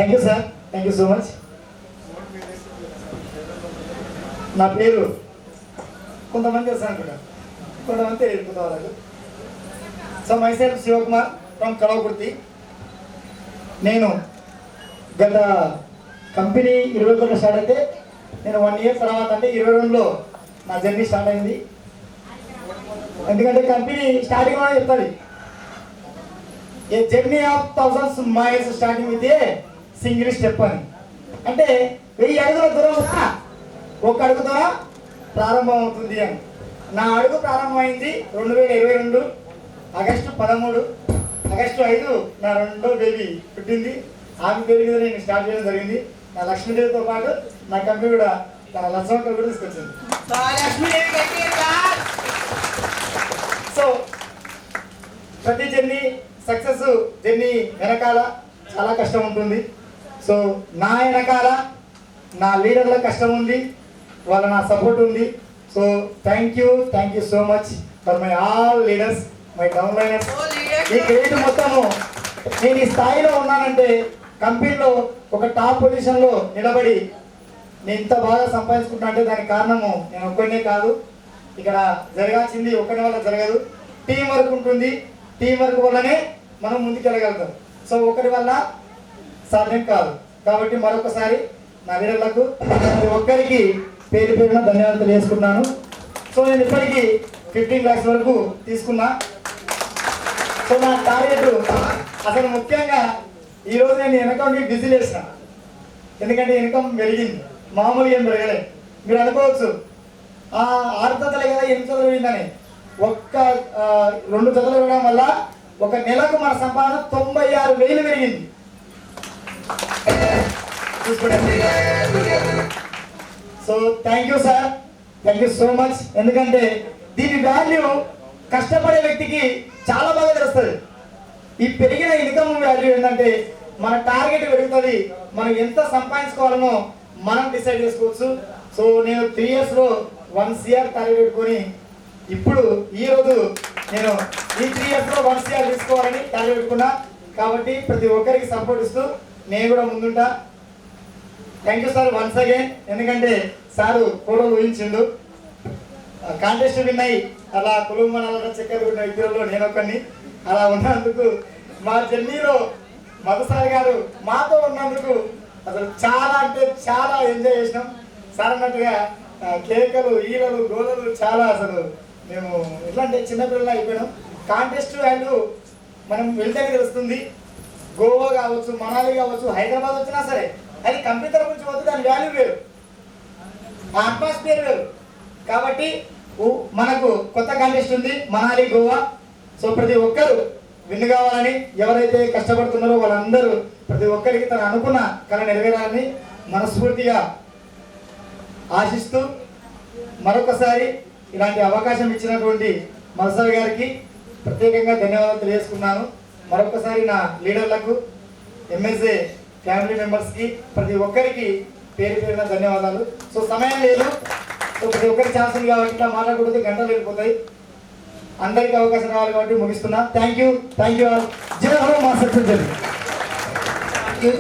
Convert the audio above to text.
Thank you sir, thank you so much. నా పేరు కొంతమంది తెలుసు అనుకుంటా, కొంతమంది తెలియదు వాళ్ళకు. So myself Shivakumar from Kalwakurthy. నేను గత కంపెనీ 21 స్టార్ట్ అయితే నేను 1 ఇయర్ తర్వాత అంటే 22లో నా జర్నీ స్టార్ట్ అయింది. ఎందుకంటే కంపెనీ స్టార్టింగ్లో చెప్తుంది ఏ journey of 1000 miles starting with a single step అని. అంటే 1000 అడుగుల దూరం ఒక అడుగు ద్వారా ప్రారంభం అవుతుంది అని. నా అడుగు ప్రారంభమైంది 2022 ఆగస్టు 13. ఆగస్టు 5 నా 2వ బేబీ పుట్టింది. ఆమె బేబీ మీద నేను స్టార్ట్ చేయడం జరిగింది. నా లక్ష్మీదేవితో పాటు నా కంపెనీ కూడా తన లక్ష్మణ్ కూడా తీసుకొచ్చింది. సో ప్రతి జర్నీ సక్సెస్ జర్నీ వెనకాల చాలా కష్టం ఉంటుంది. సో నా వెనకాల నా లీడర్ల కష్టం ఉంది, వాళ్ళ నా సపోర్ట్ ఉంది. So thank you so much for my all leaders, my down liners. ఈ క్రెడిట్ మొత్తము నేను ఈ స్థాయిలో ఉన్నానంటే కంపెనీలో ఒక టాప్ పొజిషన్లో నిలబడి నేను ఇంత బాగా సంపాదించుకుంటా అంటే దానికి కారణము నేను ఒక్కనే కాదు. ఇక్కడ జరగాల్సింది ఒక్కడి వల్ల జరగదు, టీం వర్క్ ఉంటుంది. టీం వర్క్ వల్లనే మనం ముందుకెళ్ళగలుగుతాం. సో ఒకరి వల్ల సాధ్యం కాదు. కాబట్టి మరొకసారి నా లీడర్లకు ప్రతి ఒక్కరికి పేరు పేరున ధన్యవాదాలు తెలియజేసుకున్నాను. సో నేను ఇప్పటికీ 15 lakhs వరకు తీసుకున్నా. సో నా టార్గెట్ అసలు ముఖ్యంగా ఈరోజు నేను ఇన్కమ్కి బిజీ చేసిన, ఎందుకంటే ఇన్కమ్ పెరిగింది, మామూలుగా ఏం పెరగలేదు. మీరు అనుకోవచ్చు 6 జతలే కదా 8 జతలు పెరిగిందని. 2 జతలు పెరగడం వల్ల ఒక నెలకు మన సంపాదన 96,000 పెరిగింది. So thank you sir, thank you so much. ఎందుకంటే దీని వాల్యూ కష్టపడే వ్యక్తికి చాలా బాగా తెలుస్తుంది. ఈ పెరిగిన ఇన్కమ్ వాల్యూ ఏంటంటే మన టార్గెట్ పెరుగుతుంది, మనం ఎంత సంపాదించుకోవాలనో మనం డిసైడ్ చేసుకోవచ్చు. సో నేను 3 yearsలో 1 CR టార్గెట్ పెట్టుకొని ఇప్పుడు ఈరోజు నేను ఈ 3 yearsలో 1 CR తీసుకోవాలని టార్గెట్ పెట్టుకున్నా. కాబట్టి ప్రతి ఒక్కరికి సపోర్ట్ ఇస్తూ నేను కూడా ముందుంటా. Thank you sir once again. ఎందుకంటే సారు ఫోటోలు ఊహించిండు, కాంటెస్ట్ విన్ అయ్యి అలా కుటుంబాల చక్కెర ఉన్న వ్యక్తులలో నేను ఒకరిని. అలా ఉన్నందుకు మా జర్నీలో మధుసారి గారు మాతో ఉన్నందుకు అసలు చాలా అంటే చాలా ఎంజాయ్ చేసినాం. సార్ అన్నట్టుగా కేకలు ఈలలు గోలలు చాలా అసలు మేము ఎట్లా అంటే చిన్నపిల్లలు అయిపోయినాం. కాంటెస్ట్ వాల్యూ మనం వెళ్తేనే తెలుస్తుంది. గోవా కావచ్చు, మనాలి కావచ్చు, హైదరాబాద్ వచ్చినా సరే అది కంప్యూటర్ గురించి పోతే దాని వాల్యూ వేరు, అట్మాస్ఫియర్ వేరు. కాబట్టి మనకు కొత్త కాంటెస్ట్ ఉంది మనాలి, గోవా. సో ప్రతి ఒక్కరు విన్ కావాలని, ఎవరైతే కష్టపడుతున్నారో వాళ్ళందరూ ప్రతి ఒక్కరికి తను అనుకున్న కళ నెరవేరాలని మనస్ఫూర్తిగా ఆశిస్తూ మరొకసారి ఇలాంటి అవకాశం ఇచ్చినటువంటి మధుసారి గారికి ప్రత్యేకంగా ధన్యవాదాలు తెలియజేసుకున్నాను. మరొకసారి నా లీడర్లకు, MSA ఫ్యామిలీ మెంబర్స్కి ప్రతి ఒక్కరికి పేరు పేరున ధన్యవాదాలు. సో సమయం లేదు, సో ప్రతి ఒక్కరికి ఛాన్స్ ఉంది కాబట్టి ఇట్లా మాట్లాడకూడదు, గంటలు వెళ్ళిపోతాయి. అందరికీ అవకాశం రావాలి కాబట్టి ముగిస్తున్నా. Thank you all. జై హో మా సత్యం.